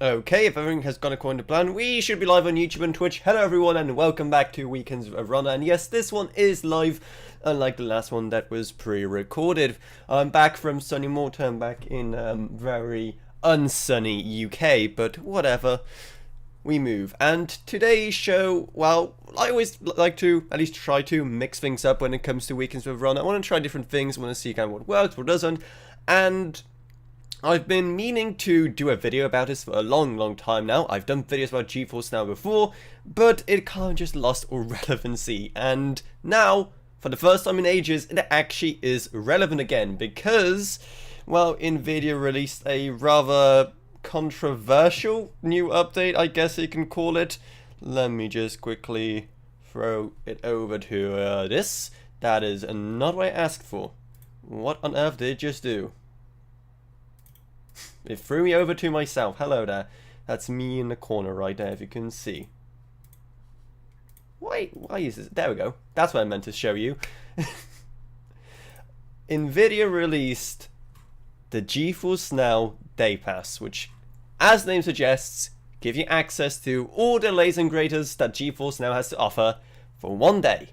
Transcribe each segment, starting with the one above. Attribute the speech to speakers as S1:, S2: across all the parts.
S1: Okay, if everything has gone according to plan, we should be live on YouTube and Twitch. Hello everyone and welcome back to Weekends with Avrona. And yes, this one is live, unlike the last one that was pre-recorded. I'm back from sunny Malta. I'm back in very unsunny UK, but whatever. We move. And today's show, well, I always like to at least try to mix things up when it comes to Weekends with Avrona. I want to try different things. I want to see kind of what works, what doesn't. And I've been meaning to do a video about this for a long time now. I've done videos about GeForce Now before, but it kind of just lost all relevancy. And now, for the first time in ages, it actually is relevant again because, well, Nvidia released a rather controversial new update, I guess you can call it. Let me just quickly throw it over to this. That is not what I asked for. What on earth did it just do? It threw me over to myself. Hello there. That's me in the corner right there, if you can see. Why is this? There we go. That's what I meant to show you. Nvidia released the GeForce Now Day Pass, which, as the name suggests, give you access to all the latest and greatest that GeForce Now has to offer for one day.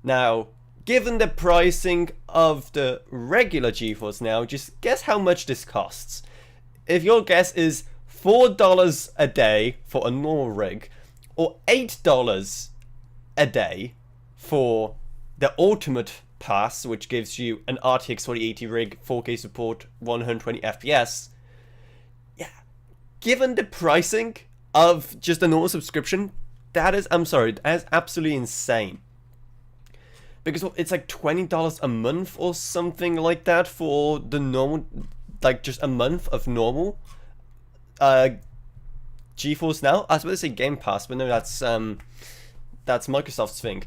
S1: Now, given the pricing of the regular GeForce Now, just guess how much this costs. If your guess is $4 a day for a normal rig, or $8 a day for the Ultimate Pass, which gives you an RTX 4080 rig, 4K support, 120 FPS, yeah, given the pricing of just a normal subscription, that is, I'm sorry, that is absolutely insane. Because it's like $20 a month or something like that for the normal, like just a month of normal GeForce Now. I was about to say Game Pass, but no, that's Microsoft's thing.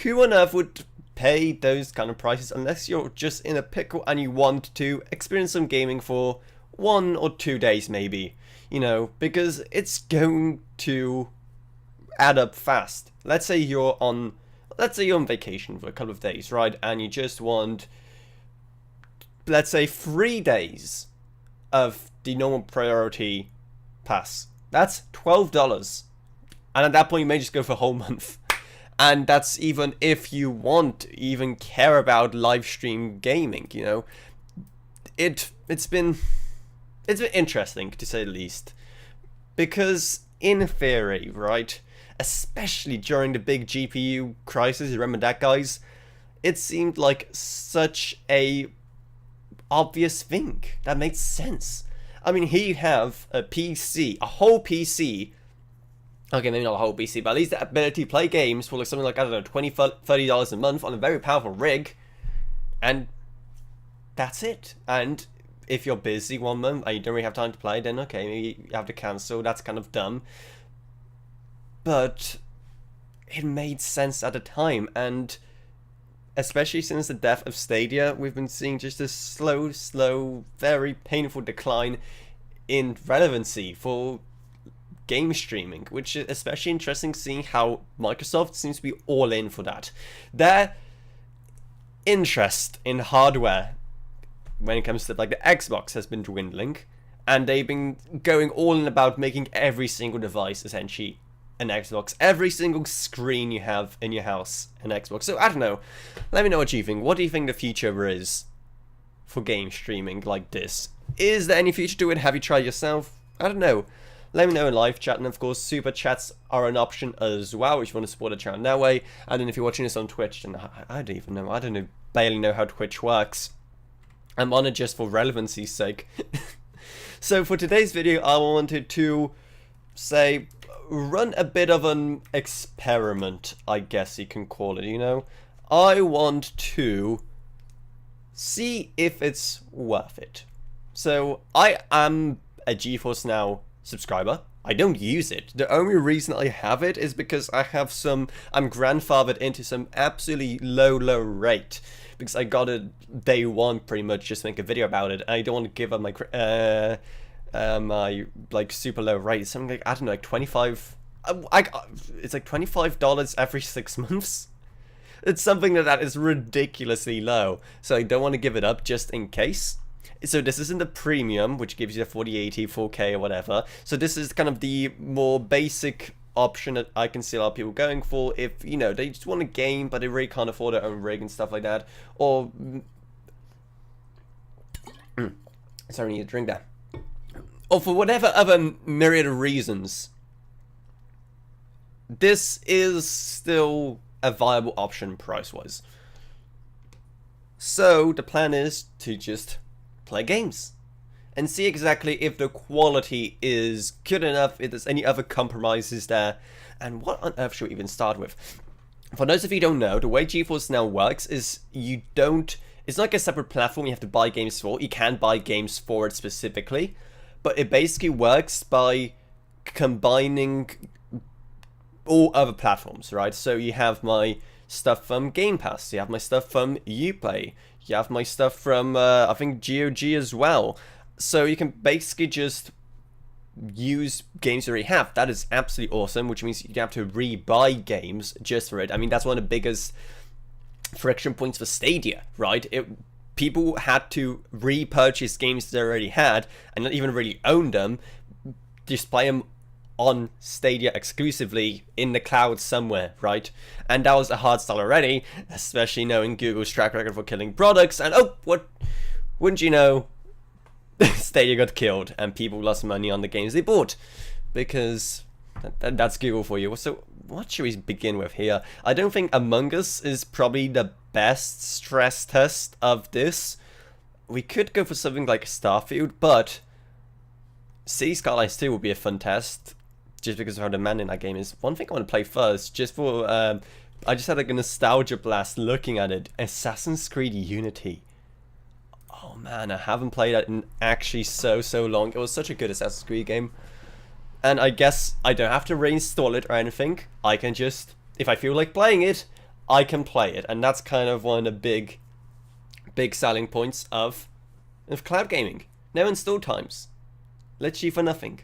S1: Who on earth would pay those kind of prices unless you're just in a pickle and you want to experience some gaming for 1 or 2 days maybe, you know, because it's going to add up fast. Let's say you're on vacation for a couple of days, right, and you just want, let's say, 3 days of the normal priority pass. That's $12. And at that point, you may just go for a whole month. And that's even if you even care about live stream gaming, you know. It's been interesting, to say the least. Because, in theory, right, especially during the big GPU crisis, remember that, guys? It seemed like such a obvious thing that makes sense. I mean, here you have a PC, a whole PC. Okay, maybe not a whole PC, but at least the ability to play games for like something like, I don't know, $20, $30 a month on a very powerful rig, and that's it. And if you're busy one month and you don't really have time to play, then okay, maybe you have to cancel. That's kind of dumb, but it made sense at the time. And especially since the death of Stadia, we've been seeing just a slow, very painful decline in relevancy for game streaming, which is especially interesting seeing how Microsoft seems to be all in for that. Their interest in hardware when it comes to like the Xbox has been dwindling, and they've been going all in about making every single device essentially an Xbox. Every single screen you have in your house an Xbox. So I don't know. Let me know what you think. What do you think the future is for game streaming like this? Is there any future to it? Have you tried yourself? I don't know. Let me know in live chat, and of course super chats are an option as well if you want to support the channel that way. And then if you're watching this on Twitch, then I don't even know. I don't know, barely know how Twitch works. I'm on it just for relevancy's sake. So for today's video, I wanted to say, run a bit of an experiment, I guess you can call it, you know. I want to see if it's worth it. So I am a GeForce Now subscriber. I don't use it. The only reason I have it is because I'm grandfathered into some absolutely low rate, because I got it day one pretty much just to make a video about it. I don't want to give up my my like super low rate. Something like, I don't know, like 25. It's like $25 every 6 months. It's something that is ridiculously low, so I don't want to give it up just in case. So this isn't the premium, which gives you the 4080, 4K or whatever. So this is kind of the more basic option that I can see a lot of people going for if, you know, they just want a game but they really can't afford their own rig and stuff like that. Or... sorry, I need to drink that. Or for whatever other myriad of reasons. This is still a viable option price-wise. So the plan is to just play games and see exactly if the quality is good enough, if there's any other compromises there, and what on earth should we even start with. For those of you who don't know, the way GeForce Now works is you don't... It's not like a separate platform you have to buy games for. You can buy games for it specifically, but it basically works by combining all other platforms, right? So you have my stuff from Game Pass, you have my stuff from Uplay, you have my stuff from, I think, GOG as well. So you can basically just use games you already have. That is absolutely awesome, which means you don't have to re-buy games just for it. I mean, that's one of the biggest friction points for Stadia, right? People had to repurchase games they already had and not even really own them, just play them on Stadia exclusively in the cloud somewhere, right? And that was a hard sell already, especially knowing Google's track record for killing products. And oh, what? Wouldn't you know? Stadia got killed and people lost money on the games they bought, because that's Google for you. So what should we begin with here? I don't think Among Us is probably the best stress test of this. We could go for something like Starfield, but Sea Skylines 2 would be a fun test, just because of how demanding that game is. One thing I want to play first, just for, I just had like a nostalgia blast looking at it, Assassin's Creed Unity. Oh man, I haven't played that in actually so long. It was such a good Assassin's Creed game. And I guess I don't have to reinstall it or anything. I can just, if I feel like playing it, I can play it. And that's kind of one of the big selling points of cloud gaming. No install times. Literally for nothing.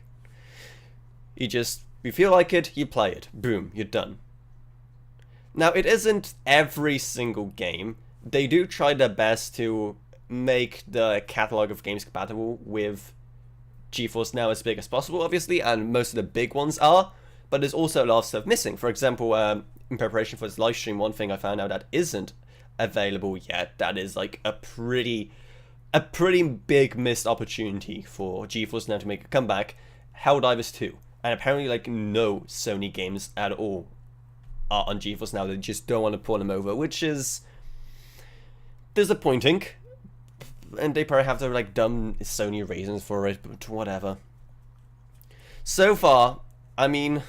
S1: You feel like it, you play it. Boom, you're done. Now, it isn't every single game. They do try their best to make the catalog of games compatible with GeForce Now as big as possible, obviously, and most of the big ones are, but there's also a lot of stuff missing. For example, in preparation for this live stream, one thing I found out that isn't available yet, that is like a pretty big missed opportunity for GeForce Now to make a comeback, Helldivers 2. And apparently, like, no Sony games at all are on GeForce Now. They just don't want to port them over, which is disappointing. And they probably have their, like, dumb Sony reasons for it, but whatever. So far, I mean,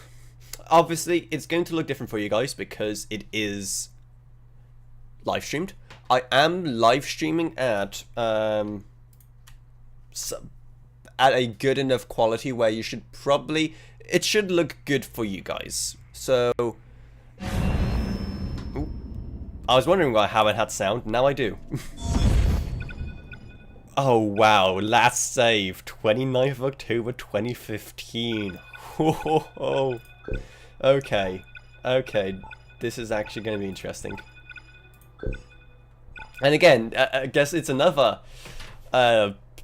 S1: obviously, it's going to look different for you guys because it is live streamed. I am live streaming at a good enough quality where you should probably, it should look good for you guys. So, ooh, I was wondering how it had sound. Now I do. Oh wow, last save, 29th of October 2015. Oh, okay, this is actually going to be interesting. And again, I guess it's another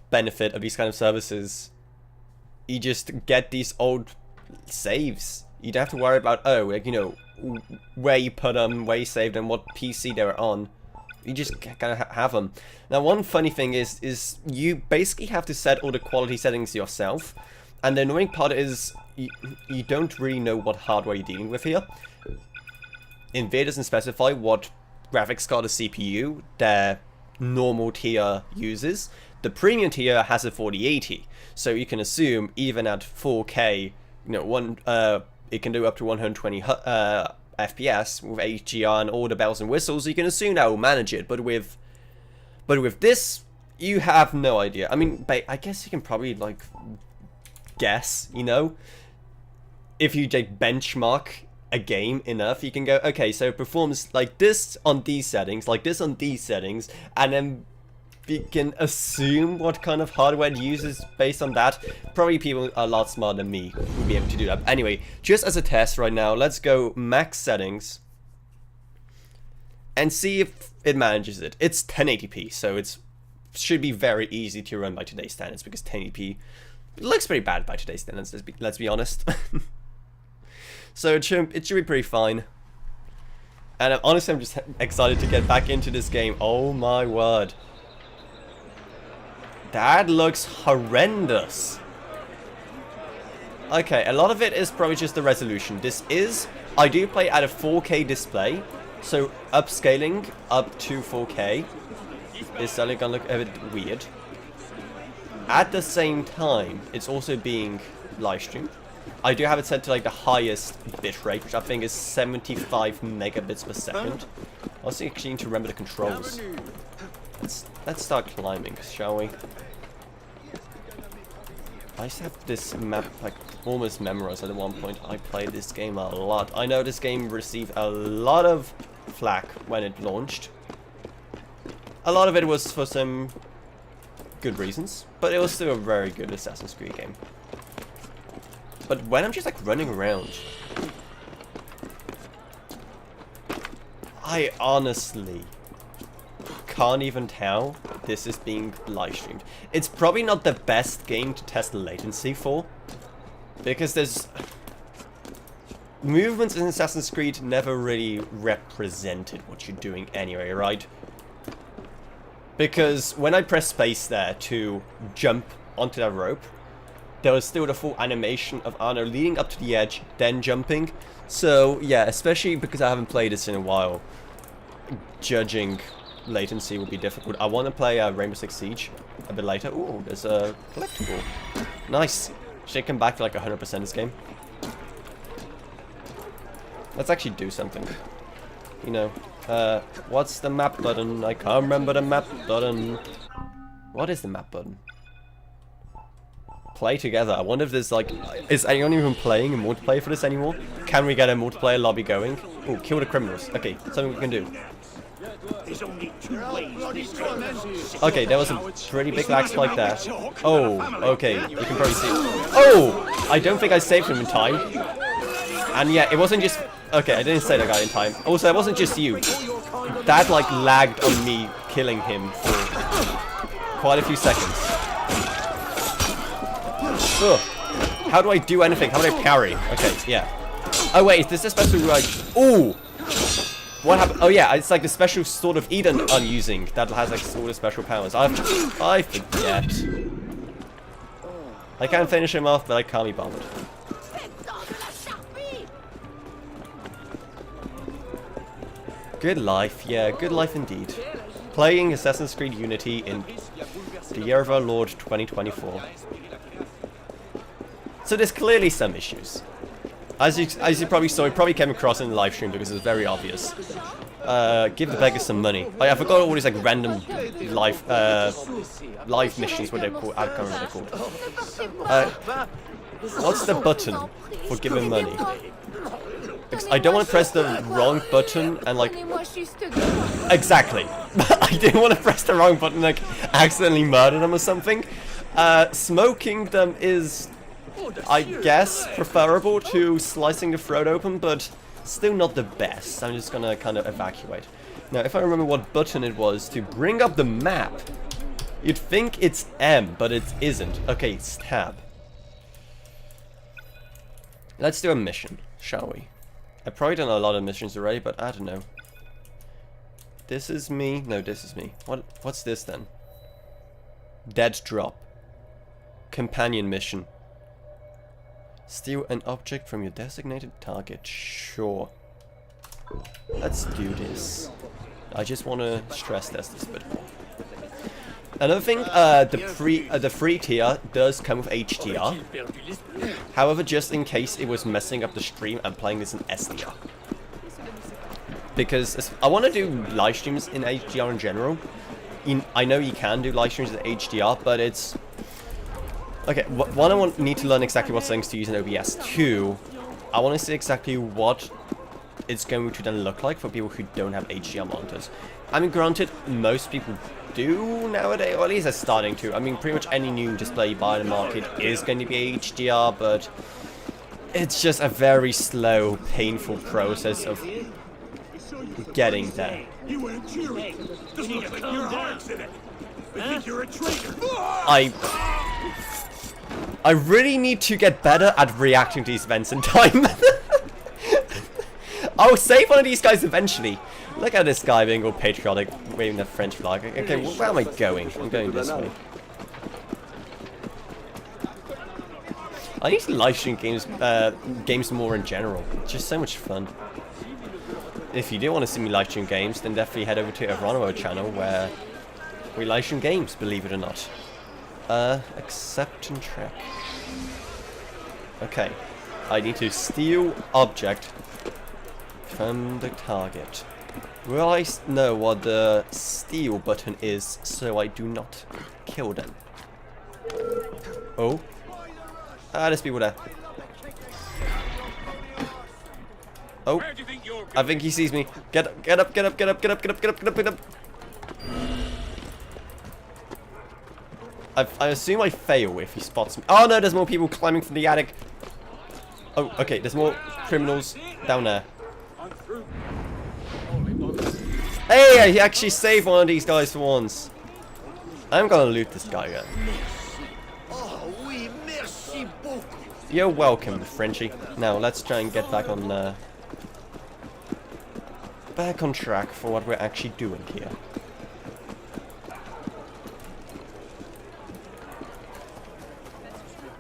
S1: benefit of these kind of services. You just get these old saves. You don't have to worry about, oh, like, you know, where you put them, where you saved them, what PC they were on. You just kind of have them. Now, one funny thing is you basically have to set all the quality settings yourself. And the annoying part is you don't really know what hardware you're dealing with here. Nvidia doesn't specify what graphics card or CPU their normal tier uses. The premium tier has a 4080, so you can assume even at 4K, you know, it can do up to 120 FPS with HDR and all the bells and whistles. So you can assume that will manage it, but with this, you have no idea. I mean, I guess you can probably like guess, you know, if you like benchmark a game enough, you can go, okay, so it performs like this on these settings, like this on these settings, and then you can assume what kind of hardware it uses based on that. Probably people a lot smarter than me would be able to do that. Anyway, just as a test right now, let's go max settings and see if it manages it. It's 1080p, so it's should be very easy to run by today's standards, because 1080p looks pretty bad by today's standards, let's be honest. So it should be pretty fine. And honestly, I'm just excited to get back into this game. Oh my word. That looks horrendous. Okay, a lot of it is probably just the resolution. I do play at a 4K display, so upscaling up to 4K is suddenly gonna look a bit weird. At the same time, it's also being live streamed. I do have it set to like the highest bitrate, which I think is 75 megabits per second. I also actually need to remember the controls. Let's start climbing, shall we? I used to have this map like almost memorized at one point. I played this game a lot. I know this game received a lot of flack when it launched. A lot of it was for some good reasons, but it was still a very good Assassin's Creed game. But when I'm just like running around, I honestly can't even tell this is being live streamed. It's probably not the best game to test latency for, because there's movements in Assassin's Creed never really represented what you're doing anyway, right? Because when I press space there to jump onto that rope, there was still the full animation of Arno leading up to the edge, then jumping. So yeah, especially because I haven't played this in a while, judging latency will be difficult. I want to play Rainbow Six Siege a bit later. Ooh, there's a collectible. Nice. Should I come back to like 100% this game? Let's actually do something. You know, what's the map button? I can't remember the map button. What is the map button? Play together. I wonder if there's like, is anyone even playing in multiplayer for this anymore? Can we get a multiplayer lobby going? Oh, kill the criminals. Okay, something we can do. Okay, there was a pretty big lag spike there. Oh, okay, you can probably see. Oh, I don't think I saved him in time. And yeah, it wasn't just. Okay, I didn't save that guy in time. Also, it wasn't just you. That like lagged on me killing him for quite a few seconds. Ugh. How do I do anything? How do I parry? Okay, yeah. Oh wait, is this a special like? Ooh. What happened? Oh yeah, it's like the special sort of Eden I'm using that has like sort of special powers. I forget. I can't finish him off, but I can't be bothered. Good life, yeah, good life indeed. Playing Assassin's Creed Unity in the year of our Lord 2024. So there's clearly some issues. As you probably saw, it probably came across in the live stream because it's very obvious. Give the beggars some money. I forgot all these like random live missions, what they're called. I can't remember what they're called. What's the button for giving money? Because I don't want to press the wrong button and like... Exactly. I didn't want to press the wrong button and like accidentally murder them or something. Smoking them is, I guess, preferable to slicing the throat open, but still not the best. I'm just gonna kind of evacuate. Now, if I remember what button it was to bring up the map, you'd think it's M, but it isn't. Okay, it's tab. Let's do a mission, shall we? I've probably done a lot of missions already, but I don't know. This is me. No, this is me. What's this then? Dead drop. Companion mission. Steal an object from your designated target. Sure. Let's do this. I just want to stress test this a bit more. Another thing, the free tier does come with HDR. However, just in case it was messing up the stream, I'm playing this in SDR. Because I want to do live streams in HDR in general. I know you can do live streams in HDR, but it's... Okay, one, I need to learn exactly what settings to use in OBS. Two, I want to see exactly what it's going to then look like for people who don't have HDR monitors. I mean, granted, most people do nowadays, or at least they're starting to. I mean, pretty much any new display you buy in the market is going to be HDR, but it's just a very slow, painful process of getting there.
S2: think you're a traitor.
S1: I really need to get better at reacting to these events in time. I'll save one of these guys eventually. Look at this guy being all patriotic, waving the French flag. Okay, where am I going? I'm going this way. I need to live stream games more in general. It's just so much fun. If you do want to see me live stream games, then definitely head over to Avrona channel where we live stream games, believe it or not. Accept and track. Okay. I need to steal object from the target. Will I know what the steal button is so I do not kill them? Oh. Ah, there's people there. Oh. I think he sees me. Get up, get up, get up, get up, get up, get up, get up, get up, get up. I assume I fail if he spots me. Oh no, there's more people climbing from the attic. Oh, okay, there's more criminals down there. Hey, he actually saved one of these guys for once. I'm gonna loot this guy again. You're welcome, Frenchie. Now, let's try and get back on track for what we're actually doing here.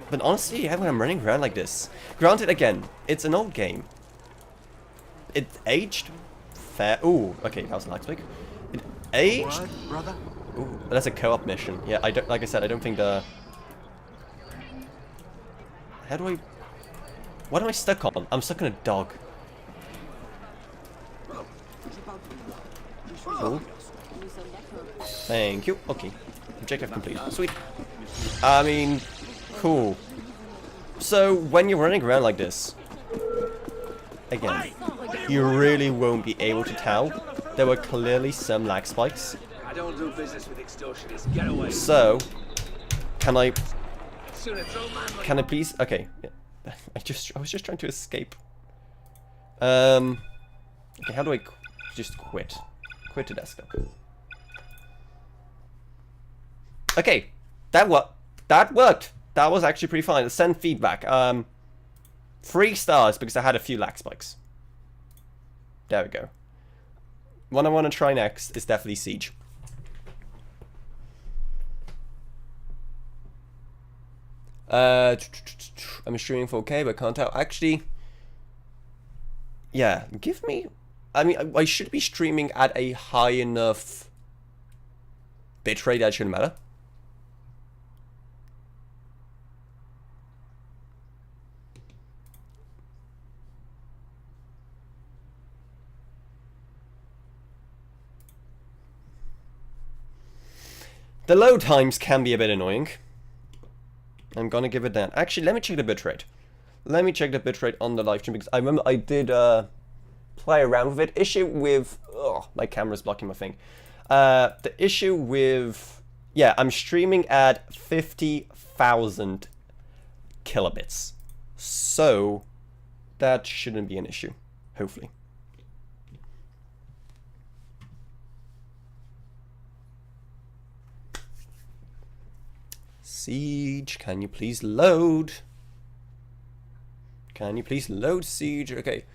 S1: But honestly, when I'm running around like this, granted, again, it's an old game. It aged fair. Ooh, okay, that was a lag spike. It aged. Brother? Ooh, that's a co-op mission. Yeah, I don't. Like I said, I don't think the. How do I? What am I stuck on? I'm stuck on a dog. Cool. Thank you. Okay, objective complete. Sweet. I mean, cool. So when you're running around like this, again, you really won't be able to tell. There were clearly some lag spikes.
S2: I don't do business with extortionists. Get away.
S1: So, can I please? Okay, yeah. I was just trying to escape. Okay, how do I just quit? Quit the desktop. Okay, that worked. That was actually pretty fine. Send feedback. 3 stars because I had a few lag spikes. There we go. What I want to try next is definitely Siege. I'm streaming 4K, but can't tell. Actually, yeah, give me. I mean, I should be streaming at a high enough bitrate that shouldn't matter. The load times can be a bit annoying. I'm gonna give it that. Actually, let me check the bitrate. Let me check the bitrate on the live stream because I remember I did play around with it. Issue with... Oh, my camera's blocking my thing. The issue with... Yeah, I'm streaming at 50,000 kilobits. So, that shouldn't be an issue. Hopefully. Siege, can you please load? Can you please load, Siege? Okay.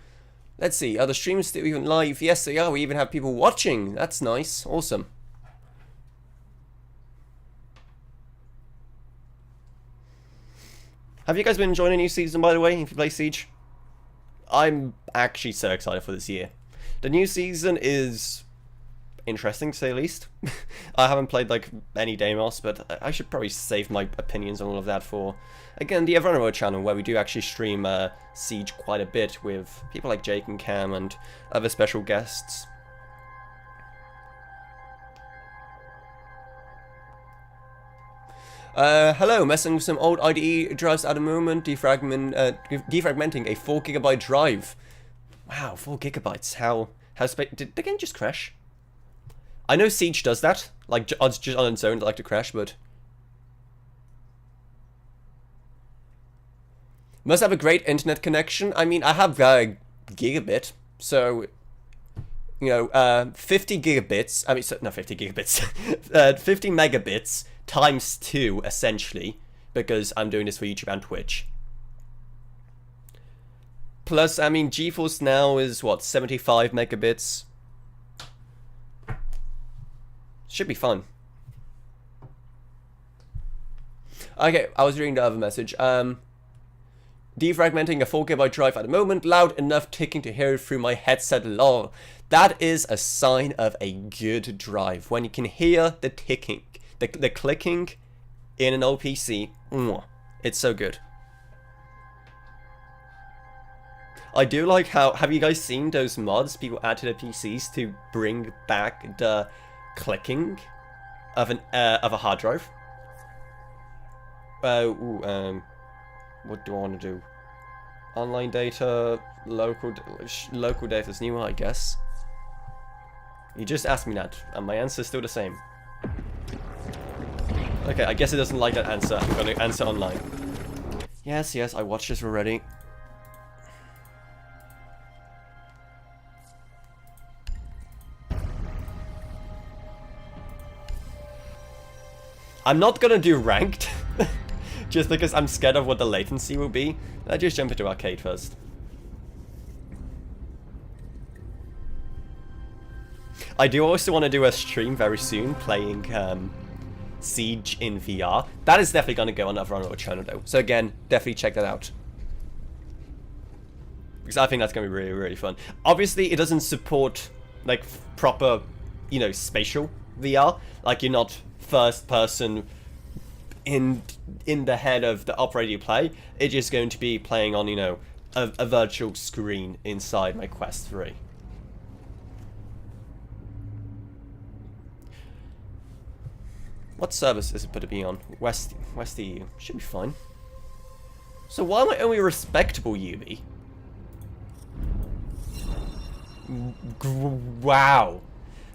S1: Let's see, are the streams still even live? Yes, they are. We even have people watching. That's nice. Awesome. Have you guys been enjoying a new season, by the way, if you play Siege? I'm actually so excited for this year. The new season is interesting, to say the least. I haven't played, like, any demos, but I should probably save my opinions on all of that for, again, the Avrona channel, where we do actually stream Siege quite a bit with people like Jake and Cam and other special guests. Hello, messing with some old IDE drives at the moment, defragmenting a 4GB drive. Wow, 4GB. How did the game just crash? I know Siege does that, like just on its own, like to crash, but must have a great internet connection. I mean, I have gigabit, so 50 gigabits. I mean, not 50 gigabits. 50 megabits times 2, essentially, because I'm doing this for YouTube and Twitch. Plus, I mean, GeForce Now is, what, 75 megabits? Should be fun. Okay, I was reading the other message. Defragmenting a 4GB drive at the moment, loud enough ticking to hear it through my headset, lol. That is a sign of a good drive. When you can hear the ticking, the clicking in an old PC, it's so good. I do like how, have you guys seen those mods people add to their PCs to bring back the clicking of a hard drive? What do I want to do? Online data, local data is new, I guess. You just asked me that, and my answer is still the same. Okay, I guess it doesn't like that answer. I'm going to answer online. Yes, I watched this already. I'm not gonna do ranked, just because I'm scared of what the latency will be. Let's just jump into arcade first. I do also want to do a stream very soon, playing Siege in VR. That is definitely gonna go on Avrona channel though. So again, definitely check that out. Because I think that's gonna be really, really fun. Obviously, it doesn't support, like, proper, spatial VR. Like, you're not first person in the head of the operator you play. It's just going to be playing on, a virtual screen inside my Quest 3. What service is it put to be on? West EU. Should be fine. So why am I only respectable UB? Wow.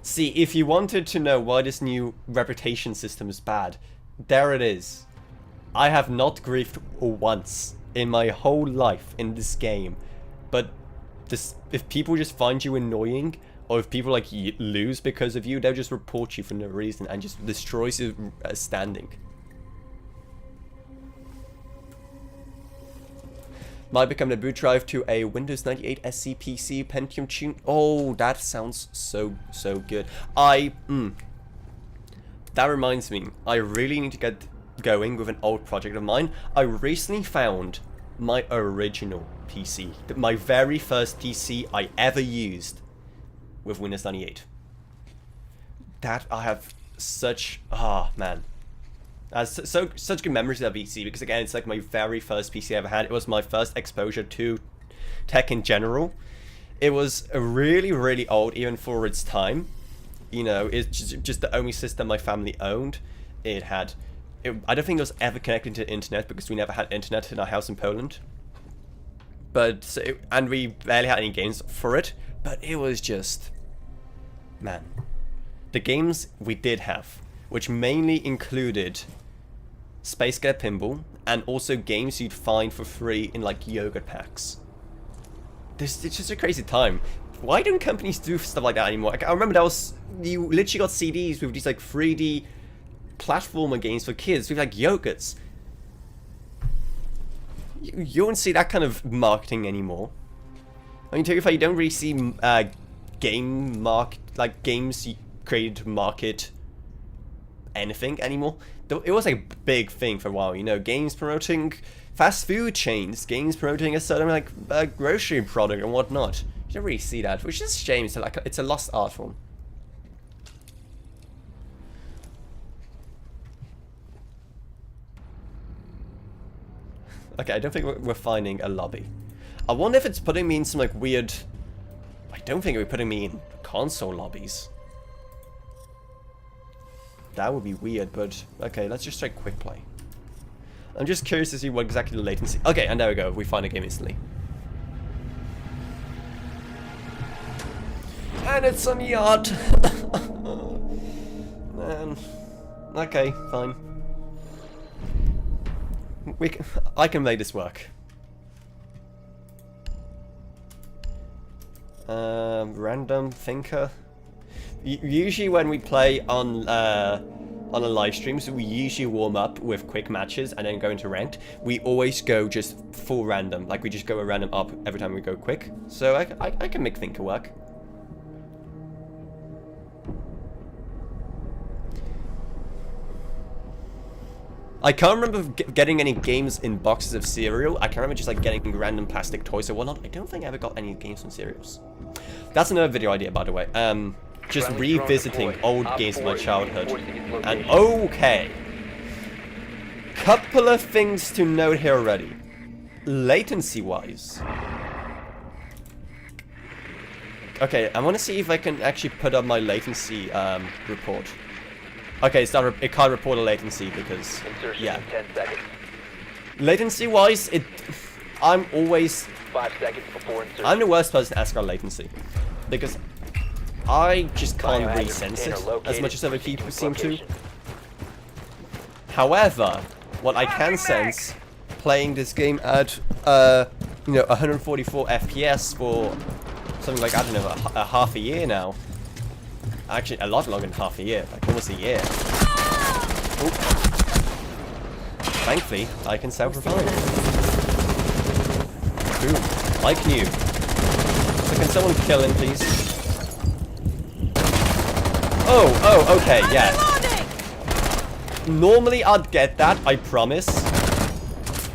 S1: See, if you wanted to know why this new reputation system is bad, there it is. I have not griefed once in my whole life in this game, but if people just find you annoying, or if people lose because of you, they'll just report you for no reason and just destroys your standing. Might become the boot drive to a Windows 98 SC PC Pentium tune. Oh, that sounds so good. That reminds me, I really need to get going with an old project of mine. I recently found my original PC, my very first PC I ever used with Windows 98. That I have such, man. Such good memories of that PC, because again, it's like my very first PC I ever had. It was my first exposure to tech in general. It was really, really old, even for its time. It's just the only system my family owned. I don't think it was ever connected to the internet, because we never had internet in our house in Poland. And we barely had any games for it. But it was just, man. The games we did have, which mainly included Space Cadet Pinball, and also games you'd find for free in yogurt packs. It's just a crazy time. Why don't companies do stuff like that anymore? I remember you literally got CDs with these 3D platformer games for kids with yogurts. You don't see that kind of marketing anymore. I mean, to be fair, you don't really see games created to market anything anymore. It was a big thing for a while, games promoting fast food chains, games promoting a certain grocery product and whatnot. You don't really see that, which is a shame. So it's a lost art form. Okay, I don't think we're finding a lobby. I wonder if it's putting me in some weird. I don't think we're putting me in console lobbies. That would be weird, but okay, let's just try quick play. I'm just curious to see what exactly the latency. Okay, and there we go. We find a game instantly. And it's on yacht. Man. Okay, fine. I can make this work. Random thinker. Usually when we play on a live stream, so we usually warm up with quick matches and then go into ranked. We always go just full random, like we just go a random up every time we go quick. So I can make thinker work. I can't remember getting any games in boxes of cereal. I can't remember just like getting random plastic toys or whatnot. I don't think I ever got any games from cereals. That's another video idea, by the way. Just revisiting old games from my childhood. And okay. Couple of things to note here already. Latency-wise. Okay, I want to see if I can actually put up my latency report. Okay, it can't report a latency because, yeah. Latency-wise, I'm always...
S3: 5 seconds before insertion.
S1: I'm the worst person to ask about latency. Because I just can't really sense it as much as other people seem to. However, what I can sense, playing this game at, 144 FPS for something like, I don't know, a half a year now. Actually, a lot longer than half a year, like almost a year. Oop. Thankfully, I can self-revive. Boom. Like new. So can someone kill him, please? Oh, okay, yeah. Normally I'd get that, I promise.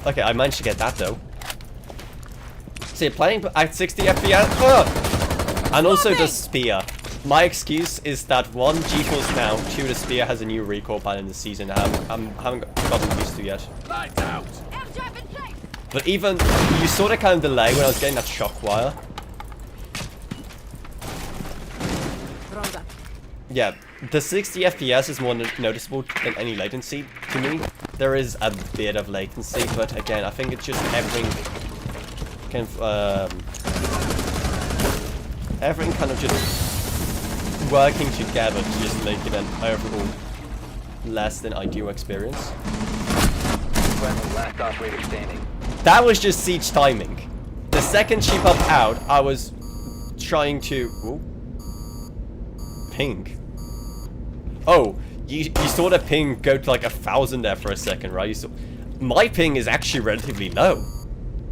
S1: Okay, I managed to get that though. See, playing at 60 FPS. And also the spear. My excuse is that 1, GeForce Now, 2, the spear has a new recoil pattern in the season I haven't gotten used to yet.
S2: Lights out.
S1: But even, you saw the kind of delay when I was getting that shock wire. Yeah, the 60 FPS is more noticeable than any latency to me. There is a bit of latency, but again, I think it's just everything kind of just working together to just make it an overall less than ideal experience.
S3: Last operator standing.
S1: That was just siege timing. The second she popped out, I was trying to... Ooh. Ping. Oh, you saw the ping go to like 1,000 there for a second, right? You saw... My ping is actually relatively low.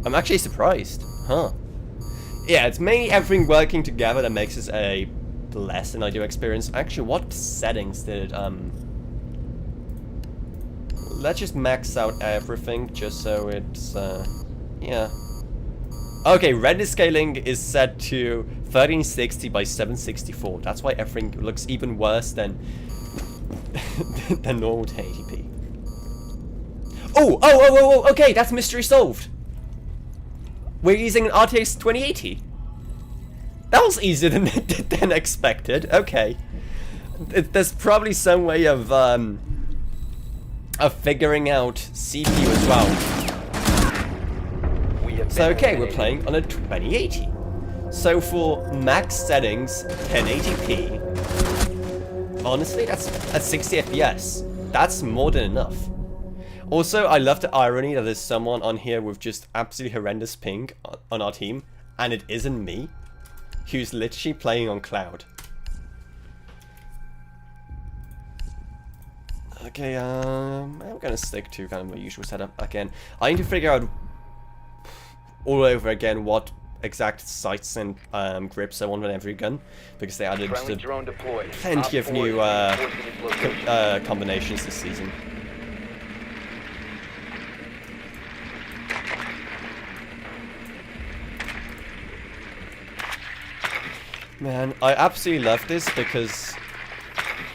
S1: I'm actually surprised. Huh. Yeah, it's mainly everything working together that makes this a less than ideal experience. Actually, what settings did let's just max out everything just so it's yeah. Okay, render scaling is set to 1360 by 764. That's why everything looks even worse than than normal 1080p. Oh, okay, that's mystery solved. We're using an RTX 2080. That was easier than expected. Okay. There's probably some way of figuring out CPU as well. So okay, we're playing on a 2080. So for max settings, 1080p. Honestly, that's at 60 FPS. That's more than enough. Also, I love the irony that there's someone on here with just absolutely horrendous ping on our team, and it isn't me, who's literally playing on cloud. Okay, I'm gonna stick to kind of my usual setup again. I need to figure out all over again what exact sights and grips I want on every gun, because they added plenty of new combinations this season. Man, I absolutely love this because...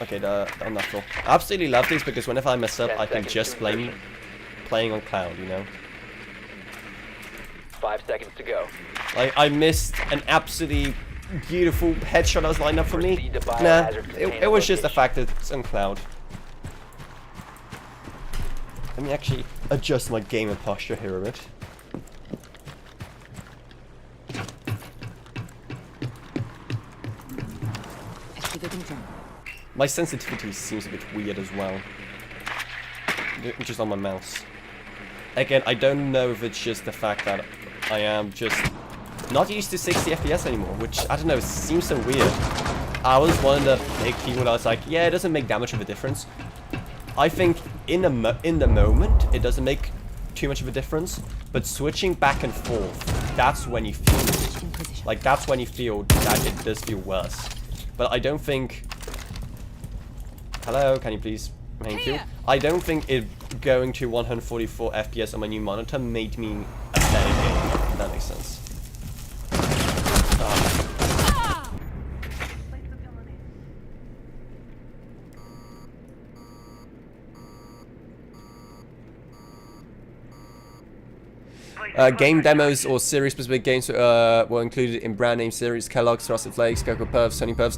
S1: Okay, on that floor. I absolutely love this because whenever I mess up, I can just blame playing on cloud, you know?
S3: 5 seconds to go.
S1: I missed an absolutely beautiful headshot that was lined up for me. Nah, it was just the fact that it's on cloud. Let me actually adjust my gamer posture here a bit. My sensitivity seems a bit weird as well. Just on my mouse. Again, I don't know if it's just the fact that I am just not used to 60 FPS anymore, which, I don't know, seems so weird. I was one of the big people that was like, yeah, it doesn't make that much of a difference. I think in the moment, it doesn't make too much of a difference, but switching back and forth, that's when you feel it. Like, that's when you feel that it does feel worse. But I don't think... Hello, can you please... Thank you. I don't think it going to 144 FPS on my new monitor made me a better game, if that makes sense. Game demos or series-specific games were included in brand name series, Kellogg's, Frosted Flakes, Cocoa Puffs, Honey Puffs.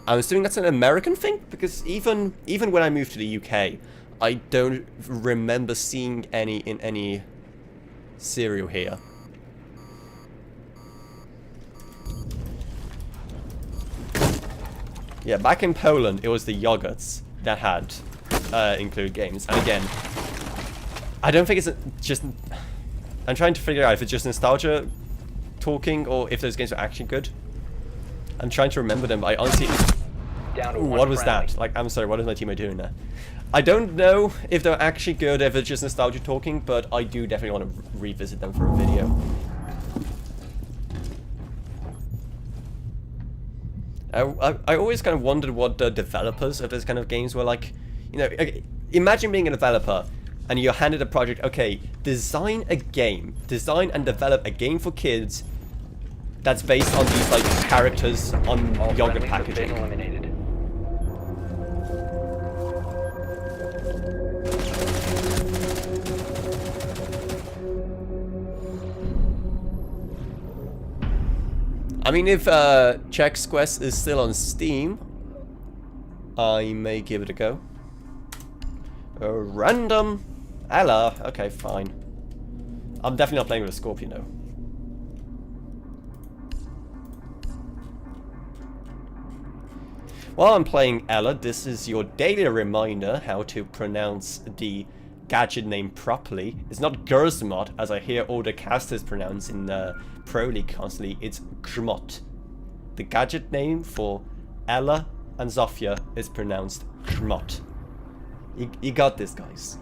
S1: I'm assuming that's an American thing, because even when I moved to the UK, I don't remember seeing any in any cereal here. Yeah, back in Poland, it was the yogurts that had include games, and again, I don't think it's just... I'm trying to figure out if it's just nostalgia talking or if those games are actually good. I'm trying to remember them, but I honestly... Ooh, what was that? Like, I'm sorry, what is my teammate doing there? I don't know if they're actually good, if it's just nostalgia talking, but I do definitely want to revisit them for a video. I always kind of wondered what the developers of those kind of games were like. You know, imagine being a developer and you're handed a project, okay, design a game, design and develop a game for kids that's based on these, like, characters on yogurt packaging. I mean, if Chex Quest is still on Steam, I may give it a go. Random Ella. Okay, fine. I'm definitely not playing with a Scorpion though. While I'm playing Ella, this is your daily reminder how to pronounce the gadget name properly. It's not Gersmot, as I hear all the casters pronounce in Pro League constantly. It's Gmot. The gadget name for Ella and Zofia is pronounced Gmot. You got this, guys.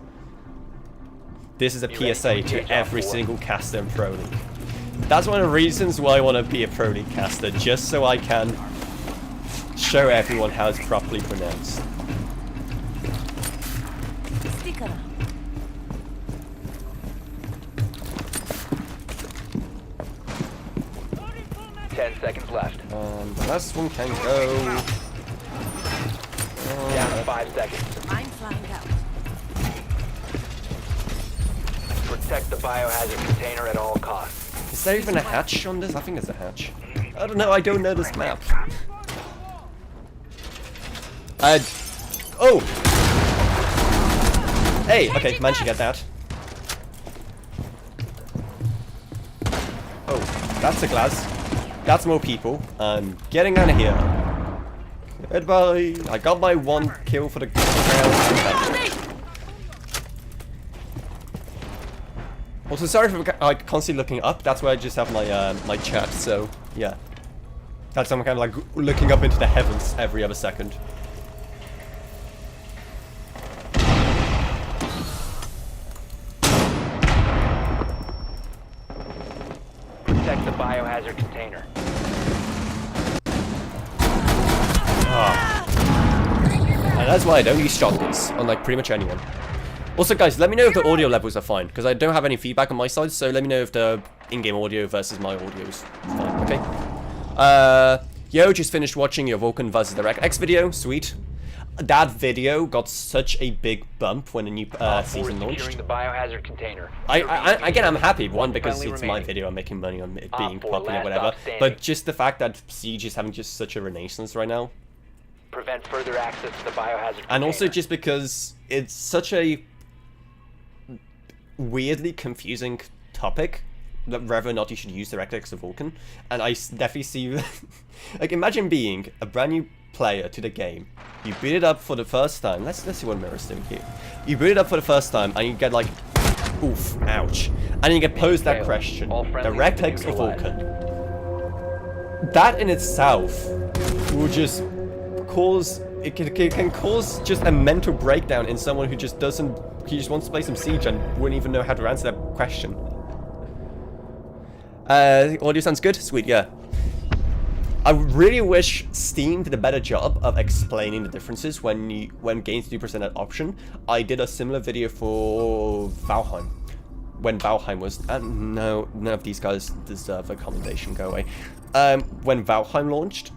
S1: This is a PSA to every single caster in Pro League. That's one of the reasons why I want to be a Pro League caster, just so I can show everyone how it's properly pronounced.
S4: Stick around.
S3: 10 seconds left.
S1: The last one can go.
S3: Down to 5 seconds.
S4: I'm flying out.
S3: Protect the biohazard container at all costs.
S1: Is there even a hatch on this? I think there's a hatch. I don't know, I don't know this map. Oh! Hey, okay, managed to get that. Oh, that's a glass. That's more people. I'm getting out of here. Goodbye. I got my one kill for the round. Also, sorry for constantly looking up. That's where I just have my my chat. So yeah, that's I'm kind of like looking up into the heavens every other second.
S3: Protect the biohazard container.
S1: And that's why I don't use shotguns, unlike pretty much anyone. Also, guys, let me know if the audio levels are fine, because I don't have any feedback on my side, so let me know if the in-game audio versus my audio is fine, okay? Yo, just finished watching your Vulcan vs. the X video, sweet. That video got such a big bump when a new season launched.
S3: The biohazard container.
S1: Again, I'm happy, one, because it's my video, I'm making money on it being popular, whatever, but just the fact that Siege is having just such a renaissance right now.
S3: Prevent further access to the biohazard container.
S1: And also just because it's such a weirdly confusing topic that whether or not you should use DirectX or Vulkan, and I definitely see like, imagine being a brand new player to the game, you boot it up for the first time, let's see what Mirror's doing here. You boot it up for the first time and you get like Oof, ouch. And then you get posed that question,
S3: All friendlies
S1: DirectX or
S3: neutralized.
S1: Vulkan? That in itself will just cause, it can cause just a mental breakdown in someone who just doesn't, he just wants to play some Siege and wouldn't even know how to answer that question. Audio sounds good? Sweet, yeah. I really wish Steam did a better job of explaining the differences when games do present that option. I did a similar video for Valheim. When Valheim was... no, none of these guys deserve a commendation, go away. When Valheim launched,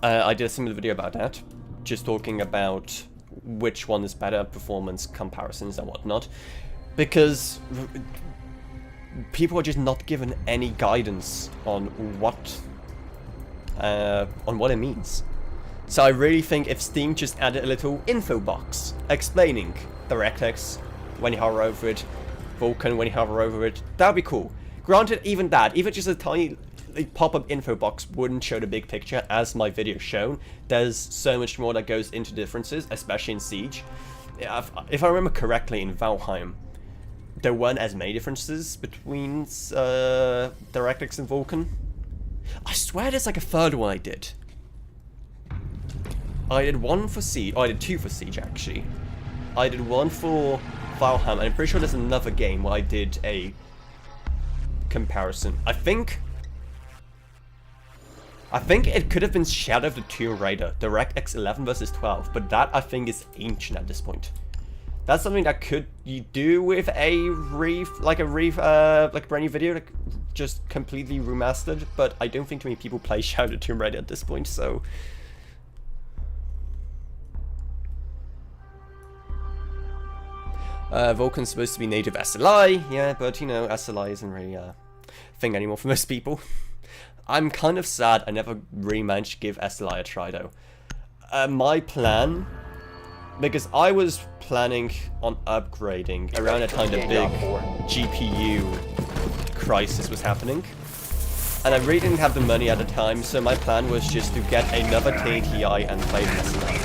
S1: I did a similar video about that. Just talking about which one is better, performance comparisons and whatnot. Because people are just not given any guidance on what it means. So I really think if Steam just added a little info box explaining DirectX when you hover over it, Vulkan when you hover over it, that would be cool. Granted, even that, even just a tiny pop-up info box wouldn't show the big picture as my video shown. There's so much more that goes into differences, especially in Siege. If I remember correctly, in Valheim, there weren't as many differences between DirectX and Vulkan. I swear there's like a third one I did. I did one for Siege. Oh, I did two for Siege, actually. I did one for Valheim, and I'm pretty sure there's another game where I did a comparison. I think it could have been Shadow of the Tomb Raider, DirectX 11 versus 12, but that I think is ancient at this point. That's something that you do with a like a brand new video, like just completely remastered, but I don't think too many people play Shadow of the Tomb Raider at this point, so... Vulkan's supposed to be native SLI, yeah, but you know, SLI isn't really a thing anymore for most people. I'm kind of sad I never really managed to give SLI a try though. My plan, because I was planning on upgrading around the time the big GPU crisis was happening, and I really didn't have the money at the time, so my plan was just to get another 1080i and play with SLI.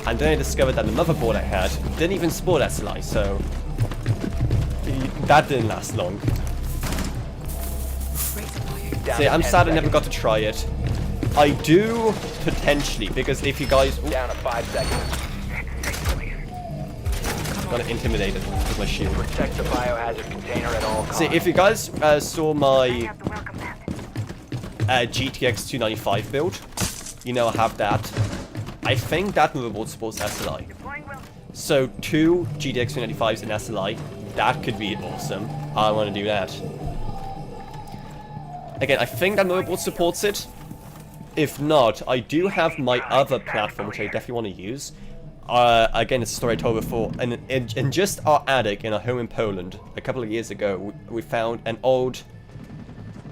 S1: And then I discovered that the motherboard I had didn't even support SLI, so that didn't last long. So yeah, I'm sad I never got to try it. I do potentially, because if you guys... Ooh,
S3: Down to 5 seconds.
S1: got intimidated with my shield.
S3: Protect the biohazard container at all costs.
S1: See, if you guys saw my GTX 295 build, you know I have that. I think that motherboard supports SLI. So 2 GTX 295s in SLI, that could be awesome. I want to do that. Again, I think that motherboard supports it. If not, I do have my other platform, which I definitely want to use. Again, it's a story I told before. And in just our attic in our home in Poland, a couple of years ago, we found an old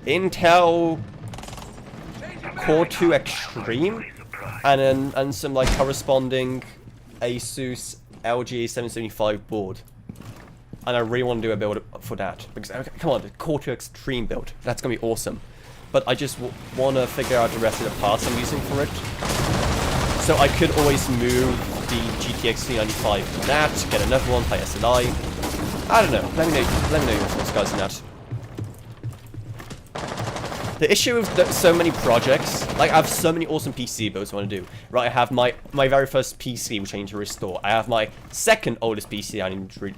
S1: Intel Core 2 Extreme. And some like corresponding Asus LGA 775 board. And I really want to do a build for that. Because, come on, the Core 2 Extreme build. That's going to be awesome. But I just want to figure out the rest of the parts I'm using for it. So I could always move the GTX 395 to that, get another one, play SLI. I don't know. Let me know your thoughts, guys, on that. The issue with so many projects, like I have so many awesome PC builds I want to do. Right, I have my very first PC, which I need to restore. I have my second oldest PC I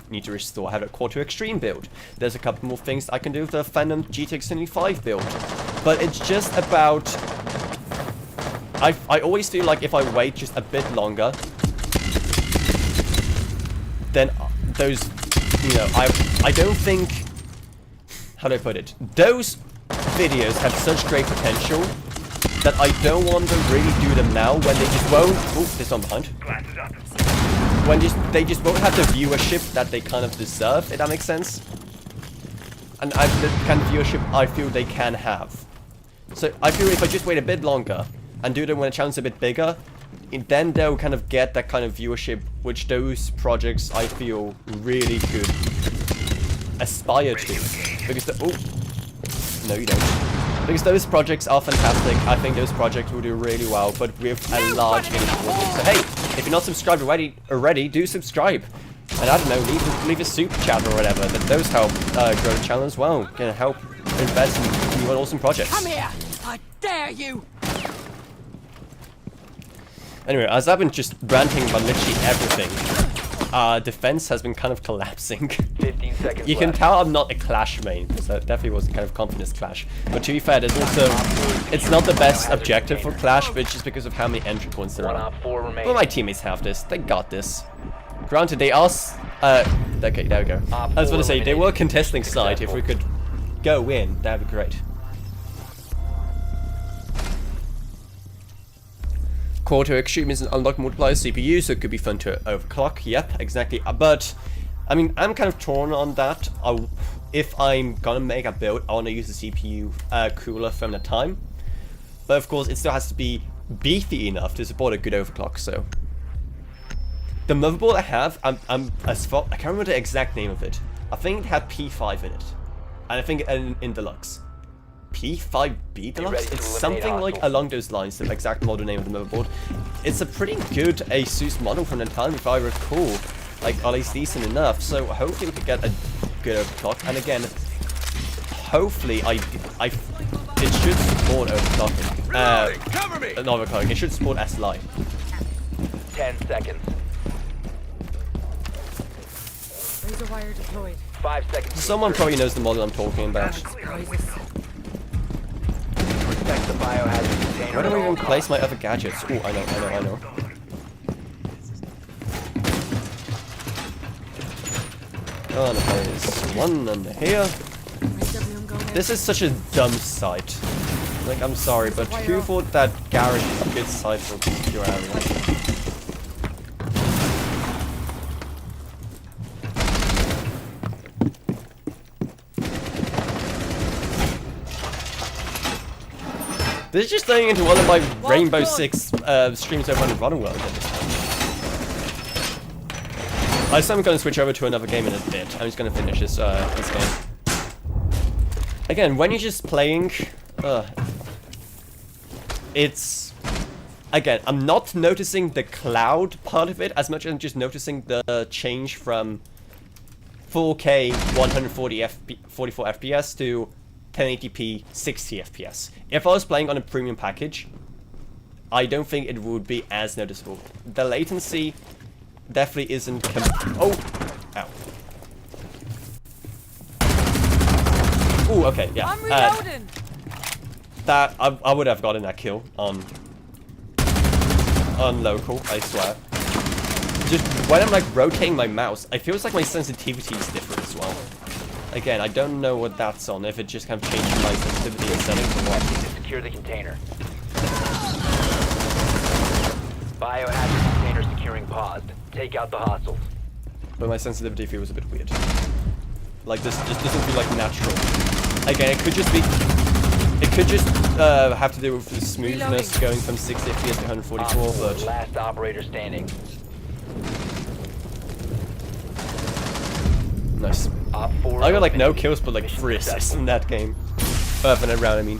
S1: need to restore. I have a Core 2 Extreme build. There's a couple more things I can do with the Phantom GTX 75 build. But it's just about... I always feel like if I wait just a bit longer, then those, you know, I don't think... How do I put it? Those videos have such great potential that I don't want to really do them now when they just won't... Oh, there's one behind. When they just won't have the viewership that they kind of deserve, if that makes sense. And the kind of viewership I feel they can have. So I feel if I just wait a bit longer and do them when the channel's a bit bigger, then they'll kind of get that kind of viewership which those projects I feel really could aspire to. Because the... Oh. No, you don't. Because those projects are fantastic. I think those projects will do really well, but with a large initial audience. So hey, if you're not subscribed already, do subscribe. And I don't know, leave a super chat or whatever. Those help grow the channel as well. Gonna help invest in new and awesome projects.
S2: Come here! I dare you!
S1: Anyway, as I've been just ranting about literally everything, our defense has been kind of collapsing.
S3: 15 seconds
S1: You can
S3: left.
S1: tell I'm not a Clash main, because that definitely was a kind of confidence Clash. But to be fair, there's also... It's not the best objective for Clash, but it's just because of how many entry points there
S3: One
S1: are.
S3: op 4 remaining.
S1: But my teammates have this. They got this. Granted, they are... okay, there we go. I was going to say, they were contesting side. If we could go in, that would be great. Core to Extreme is an unlocked multiplier CPU, so it could be fun to overclock. Yep, exactly. But, I mean, I'm kind of torn on that. If I'm gonna make a build, I want to use the CPU cooler from the time. But of course, it still has to be beefy enough to support a good overclock, so... The motherboard I have, I can't remember the exact name of it. I think it had P5 in it. And I think in Deluxe. P5B Deluxe? It's something like along those lines, the exact model name of the motherboard. It's a pretty good ASUS model from the time, if I recall. Like, at least decent enough, so hopefully we could get a good overclock. And again, hopefully it should support overclocking. Not overclocking, it should support SLI.
S3: 10 seconds.
S4: Razor wire deployed.
S3: 5 seconds.
S1: Someone probably knows the model I'm talking about.
S3: Protect the biohazard container.
S1: Where do
S3: at
S1: I
S3: all
S1: even
S3: costs.
S1: place my other gadgets? Oh, I know. Oh, no, there's one under here. This is such a dumb site. Like, I'm sorry, but who thought that garage is a good site for your area? This is just turning into one of my Rainbow Six streams over on Avrona World at this point. I assume I'm going to switch over to another game in a bit. I'm just going to finish this game. Again, when you're just playing, it's... Again, I'm not noticing the cloud part of it as much as I'm just noticing the change from 4K 44 FPS to 1080p 60 FPS. If I was playing on a premium package, I don't think it would be as noticeable. The latency definitely isn't oh! Ow. Ooh, okay, yeah.
S4: I'm reloading.
S1: That I would have gotten that kill on local, I swear. Just when I'm like rotating my mouse, it feels like my sensitivity is different as well. Again, I don't know what that's on, if it just kind of changed my sensitivity and settings or what.
S3: Secure the container. Biohazard container securing paused. Take out the hostiles.
S1: But my sensitivity feels a bit weird. Like, this just doesn't feel like natural. Again, it could just be... It could just have to do with the smoothness going from 60 FPS to 144, but...
S3: Last operator standing.
S1: Nice.
S3: Op 4
S1: I got like no
S3: eliminated.
S1: kills, but like
S3: Mission
S1: 3 assists
S3: successful.
S1: in that game. For that round, I mean.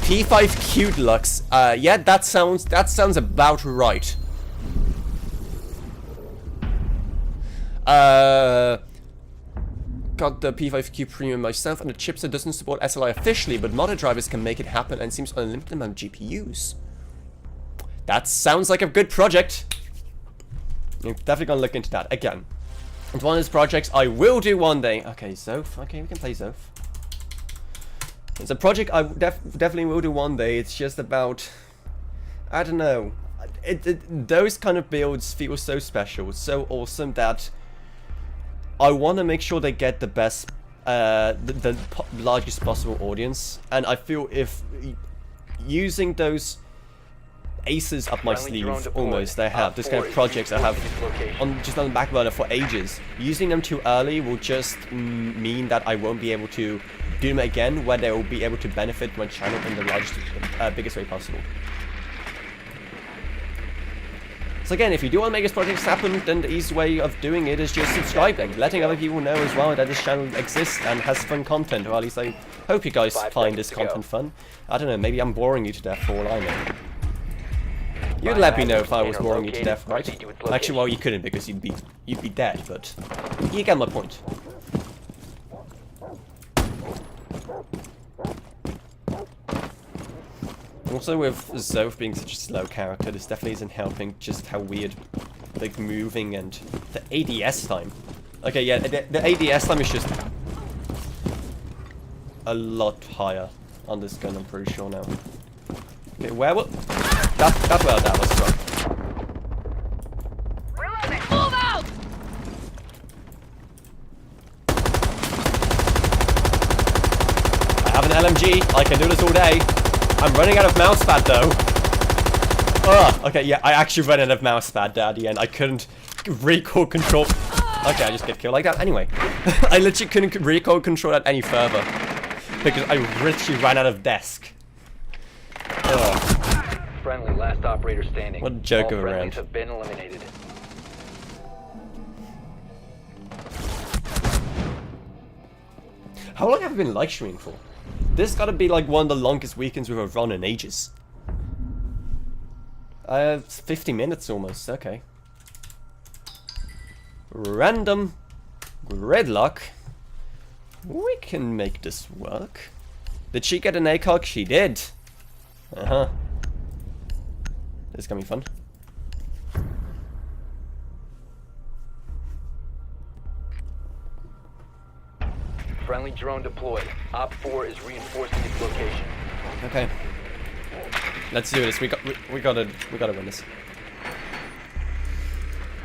S1: P5Q Deluxe. Yeah, that sounds about right. Got the P5Q Premium myself, and the chipset doesn't support SLI officially, but modded drivers can make it happen, and seems unlimited amount of GPUs. That sounds like a good project. I'm definitely gonna look into that again. It's one of those projects I will do one day. Okay, Zoph. Okay, we can play Zoph. It's a project I definitely will do one day. It's just about... I don't know. Those kind of builds feel so special, so awesome that I want to make sure they get the best, the largest possible audience. And I feel if using those aces up my sleeve, almost, I have this kind of projects I have on just on the back burner for ages. Using them too early will just mean that I won't be able to do them again, where they will be able to benefit my channel in the largest, biggest way possible. So again, if you do want to make this project happen, then the easy way of doing it is just subscribing, letting other people know as well that this channel exists and has fun content, or at least I hope you guys find this content fun. I don't know, maybe I'm boring you to death for all I know. You'd let me know if I was
S3: Biohazard
S1: boring you to
S3: container
S1: death, right?
S3: located. Proceed to its
S1: Actually,
S3: location.
S1: well, you couldn't because you'd be dead, but you get my point. Also, with Zoph being such a slow character, this definitely isn't helping just how weird, like, moving and the ADS time. Okay, yeah, the ADS time is just a lot higher on this gun, I'm pretty sure now. Okay, where was... That's where that was from.
S4: Move out!
S1: I have an LMG, I can do this all day. I'm running out of mousepad though. Ugh, okay, yeah, I actually ran out of mousepad there at the end. I couldn't recoil control... Okay, I just get killed like that. Anyway, I literally couldn't recoil control that any further. Because I literally ran out of desk. Ugh.
S3: Friendly, last operator standing.
S1: What a joke
S3: All
S1: of a
S3: friendlies
S1: round.
S3: have been eliminated.
S1: How long have I been live streaming for? This gotta be like one of the longest weekends we've run in ages. 50 minutes almost, okay. Random gridlock. We can make this work. Did she get an ACOG? She did. Uh-huh. This is gonna be fun.
S3: Friendly drone deployed. Op 4 is reinforcing its location.
S1: Okay. Let's do this. We gotta win this.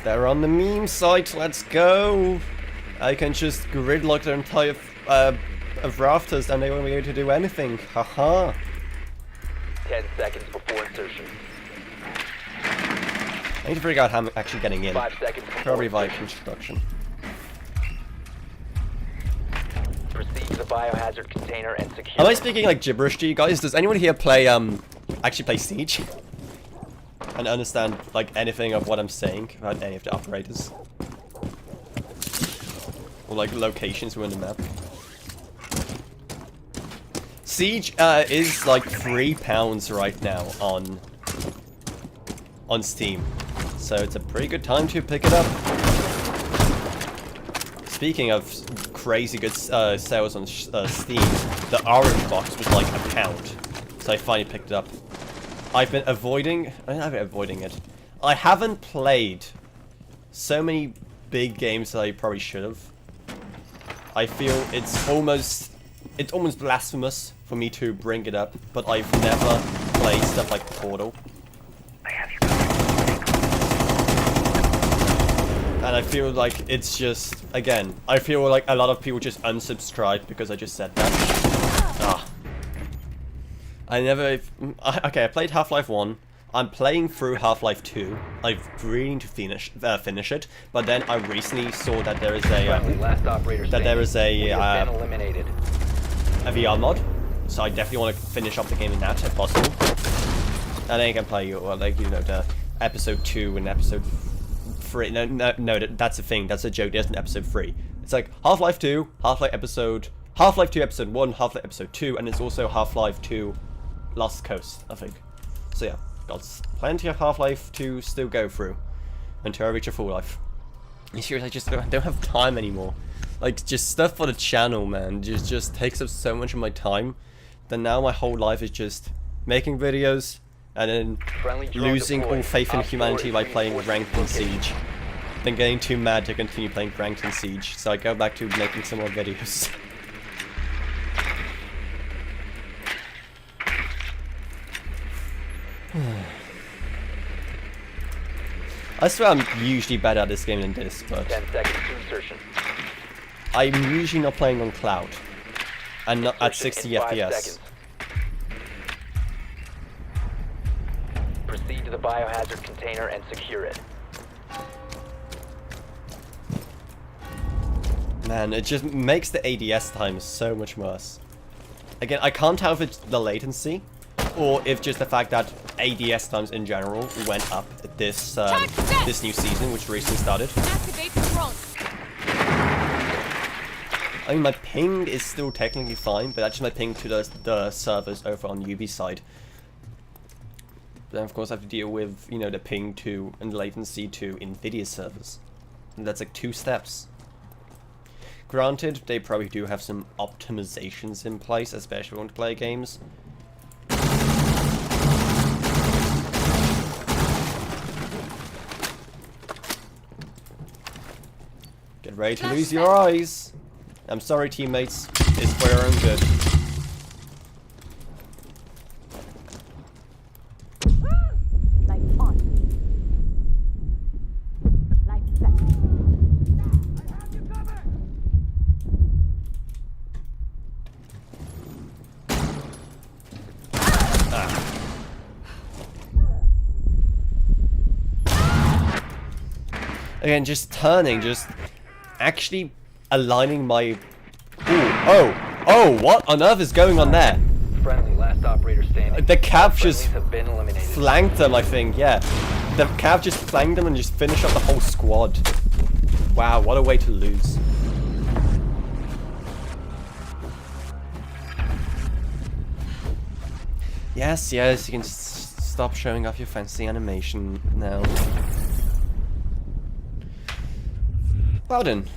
S1: They're on the meme site. Let's go. I can just gridlock the entire of rafters, and they won't be able to do anything. Haha.
S3: 10 seconds before insertion.
S1: I need to figure out how I'm actually getting in.
S3: 5 seconds before
S1: Probably via
S3: insertion.
S1: construction.
S3: Proceed to the biohazard container and secure.
S1: Am I speaking like gibberish to you guys? Does anyone here play actually play Siege? And understand like anything of what I'm saying about any of the operators? Or like locations within the map? Siege is like £3 right now on Steam. So it's a pretty good time to pick it up. Speaking of crazy good sales on Steam, the orange box was like £1. So I finally picked it up. I've been avoiding it. I haven't played so many big games that I probably should have. I feel it's almost blasphemous for me to bring it up, but I've never played stuff like Portal. And I feel like it's just, again, I feel like a lot of people just unsubscribed because I just said that. Ah. I never... Okay, I played Half-Life 1. I'm playing through Half-Life 2. I really need to finish it, but then I recently saw that there is
S3: Friendly, last operator
S1: that there is
S3: standing. We have
S1: a
S3: been eliminated.
S1: VR mod. So I definitely want to finish up the game in that if possible. And then you can play, well, like, you know, the episode 2 and episode 3. No, that's a thing. That's a joke. There's an episode 3. It's like Half-Life 2, Half-Life 2 episode 1, Half-Life episode 2, and it's also Half-Life 2 Lost Coast, I think. So yeah, got plenty of Half-Life to still go through until I reach a full life. Seriously, I just don't have time anymore. Like, just stuff for the channel, man, just takes up so much of my time that now my whole life is just making videos and then losing all faith in humanity by playing ranked in Siege. Then getting too mad to continue playing ranked in Siege, so I go back to making some more videos. I swear I'm usually better at this game than this, but
S3: 10 seconds to insertion.
S1: I'm usually not playing on cloud and not at 60
S3: In 5
S1: FPS.
S3: seconds. Proceed to the biohazard container and secure it.
S1: Man, it just makes the ADS time so much worse. Again, I can't tell if it's the latency or if just the fact that ADS times in general went up this this new season, which recently started.
S4: Activate the front.
S1: I mean, my ping is still technically fine, but that's just my ping to the servers over on Ubi's side. then of course I have to deal with, you know, the ping to and latency to Nvidia servers. And that's like 2 steps. Granted, they probably do have some optimizations in place, especially when you play games. Get ready to lose your eyes. I'm sorry, teammates. It's for your own good.
S5: Like on. Like that.
S1: Again, just turning, just actually aligning my... Ooh, oh, what on earth is going on there?
S3: Friendly, last operator standing.
S1: The Cav
S3: Friendlies
S1: just
S3: have been eliminated.
S1: flanked them, I think, yeah. The Cav just flanked them and just finished up the whole squad. Wow, what a way to lose. Yes, you can stop showing off your fancy animation now. Well then,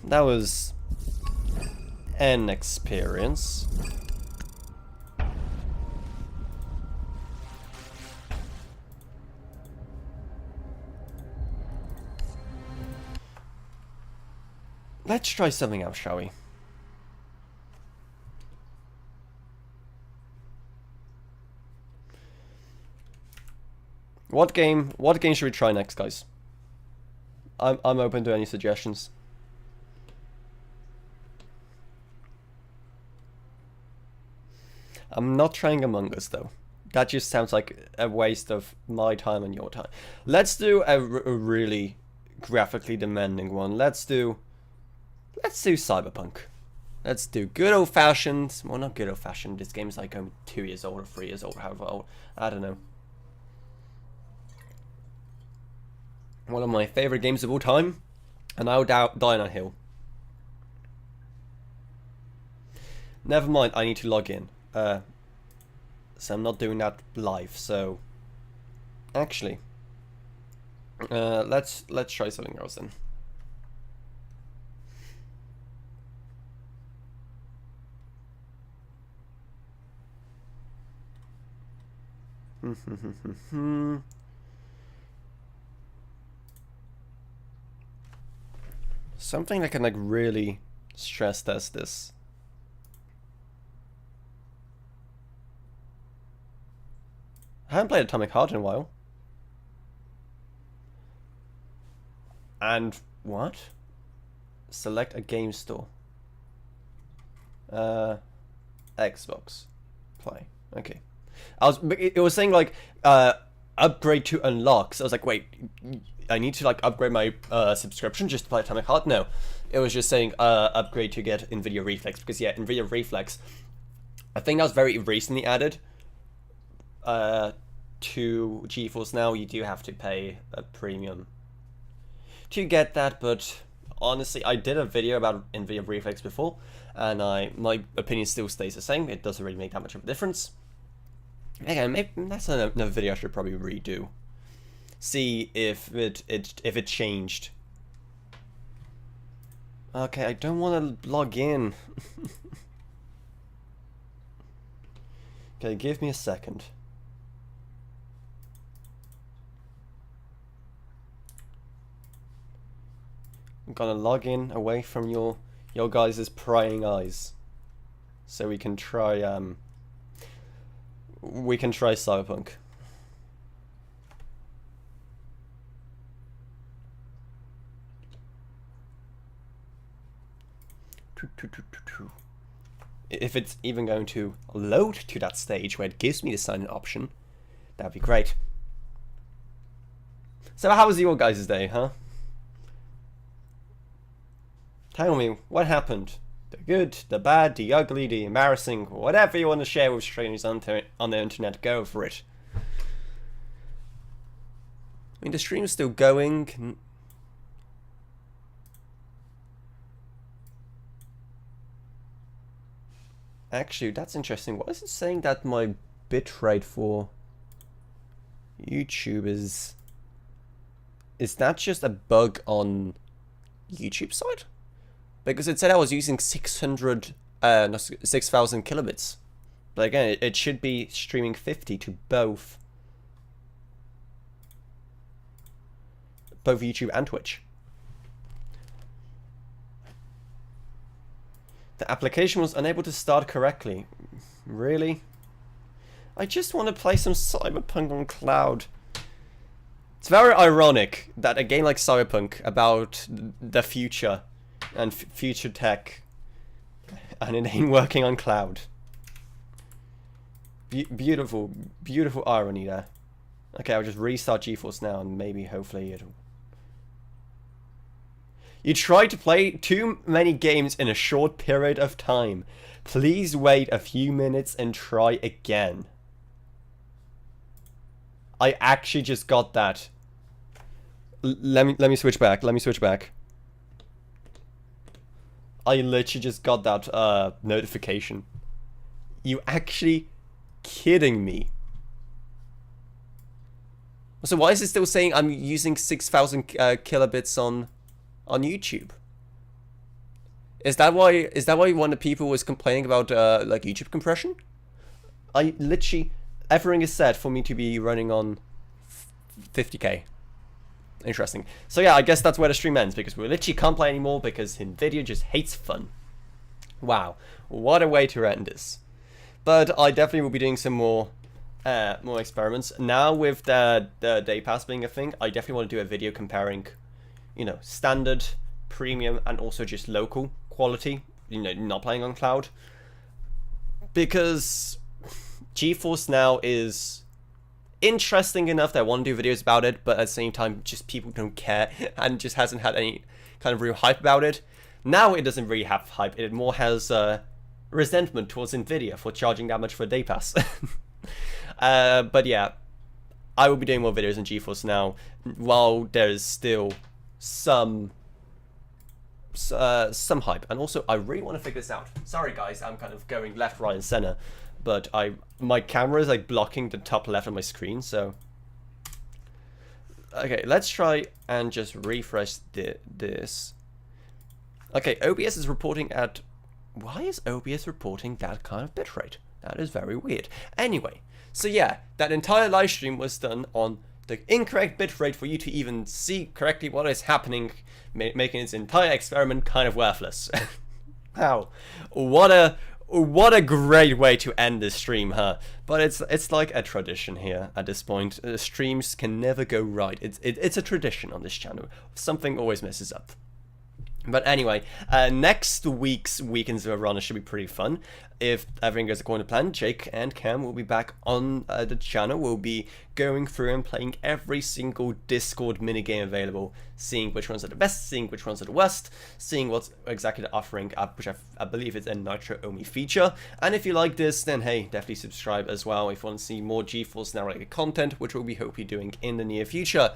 S1: that was an experience. Let's try something else, shall we? What game should we try next, guys? I'm open to any suggestions. I'm not trying Among Us though. That just sounds like a waste of my time and your time. Let's do a really graphically demanding one. Let's do Cyberpunk. Let's do good old fashioned. Well, not good old fashioned. This game's like 2 years old or 3 years old, however old. I don't know. One of my favorite games of all time, and I'll die on a hill. Never mind, I need to log in. So I'm not doing that live. So actually, let's try something else then. Something that can like really stress test this. I haven't played Atomic Heart in a while. And what? Select a game store. Xbox. Play. Okay. It was saying like upgrade to unlock. So I was like, wait, I need to like upgrade my subscription just to play Atomic Heart? No. It was just saying upgrade to get Nvidia Reflex, because yeah, Nvidia Reflex, I think that was very recently added to GeForce Now. You do have to pay a premium to get that, but honestly, I did a video about Nvidia Reflex before, and my opinion still stays the same. It doesn't really make that much of a difference. Again, maybe that's another video I should probably redo. See if it changed. Okay, I don't want to log in. Okay, give me a second. I'm gonna log in away from your guys' prying eyes, so we can try Cyberpunk. If it's even going to load to that stage where it gives me the sign-in option, that'd be great. So how was your guys' day, huh? Tell me, what happened? The good, the bad, the ugly, the embarrassing, whatever you want to share with strangers on the internet, go for it. I mean, the stream's still going. Actually, that's interesting. What is it saying that my bitrate for YouTube is that just a bug on YouTube side? Because it said I was using 6,000 kilobits. But again, it should be streaming 50 to both YouTube and Twitch. The application was unable to start correctly. Really? I just want to play some Cyberpunk on cloud. It's very ironic that a game like Cyberpunk about the future and future tech, and it ain't working on cloud. Beautiful, beautiful irony there. Okay, I'll just restart GeForce Now and maybe, hopefully, it'll... You tried to play too many games in a short period of time. Please wait a few minutes and try again. I actually just got that. Let me switch back. Let me switch back. I literally just got that notification. You actually kidding me? So why is it still saying I'm using 6,000 kilobits on YouTube? Is that why one of the people was complaining about like YouTube compression? I literally, everything is set for me to be running on 50k. Interesting. So yeah, I guess that's where the stream ends, because we literally can't play anymore because Nvidia just hates fun. Wow, what a way to end this. But I definitely will be doing some more experiments. Now with the Day Pass being a thing, I definitely want to do a video comparing, you know, standard, premium, and also just local quality, you know, not playing on cloud. Because GeForce Now is interesting enough that I want to do videos about it, but at the same time, just people don't care and just hasn't had any kind of real hype about it. Now it doesn't really have hype, it more has resentment towards Nvidia for charging that much for a Day Pass. But yeah, I will be doing more videos on GeForce Now while there's still some hype. And also, I really want to figure this out. Sorry guys, I'm kind of going left, right, and center, but my camera is like blocking the top left of my screen, so okay, let's try and just refresh this. Okay, OBS is reporting at... Why is OBS reporting that kind of bitrate? That is very weird. Anyway, so yeah, that entire live stream was done on the incorrect bitrate for you to even see correctly what is happening, making this entire experiment kind of worthless. Wow, what a great way to end this stream, huh? But it's like a tradition here at this point. Streams can never go right. It's a tradition on this channel. Something always messes up. But anyway, next week's Weekends of Avrona should be pretty fun. If everything goes according to plan, Jake and Cam will be back on the channel. We'll be going through and playing every single Discord minigame available, seeing which ones are the best, seeing which ones are the worst, seeing what's exactly the offering up, which I believe is a Nitro-only feature. And if you like this, then hey, definitely subscribe as well if you want to see more GeForce Now related content, which we'll be hopefully doing in the near future.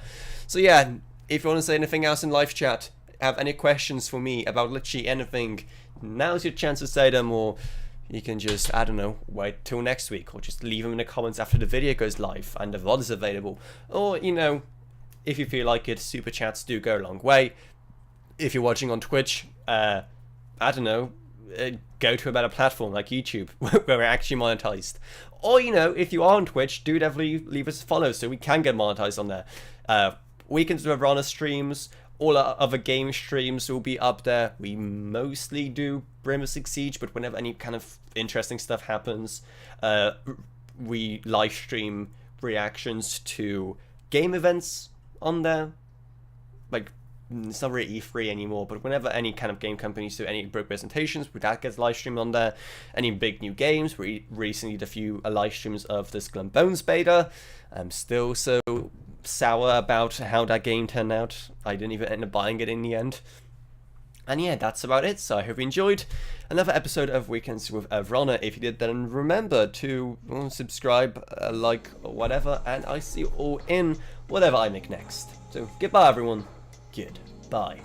S1: So yeah, if you want to say anything else in live chat, have any questions for me about literally anything, now's your chance to say them, or you can just, I don't know, wait till next week, or just leave them in the comments after the video goes live and the VOD is available. Or, you know, if you feel like it, super chats do go a long way. If you're watching on Twitch, I don't know, go to a better platform like YouTube, where we're actually monetized. Or, you know, if you are on Twitch, do definitely leave us a follow so we can get monetized on there. Weekends of Avrona streams, all our other game streams will be up there. We mostly do Rainbow Six Siege, but whenever any kind of interesting stuff happens, we live stream reactions to game events on there. Like, it's not really E3 anymore, but whenever any kind of game companies do any big presentations, that gets live streamed on there. Any big new games, we recently did a few live streams of the Skull and Bones beta. I'm still so sour about how that game turned out. I didn't even end up buying it in the end. And yeah, that's about it. So I hope you enjoyed another episode of Weekends with Avrona. If you did, then remember to subscribe, like, or whatever, and I see you all in whatever I make next. So goodbye everyone. Goodbye.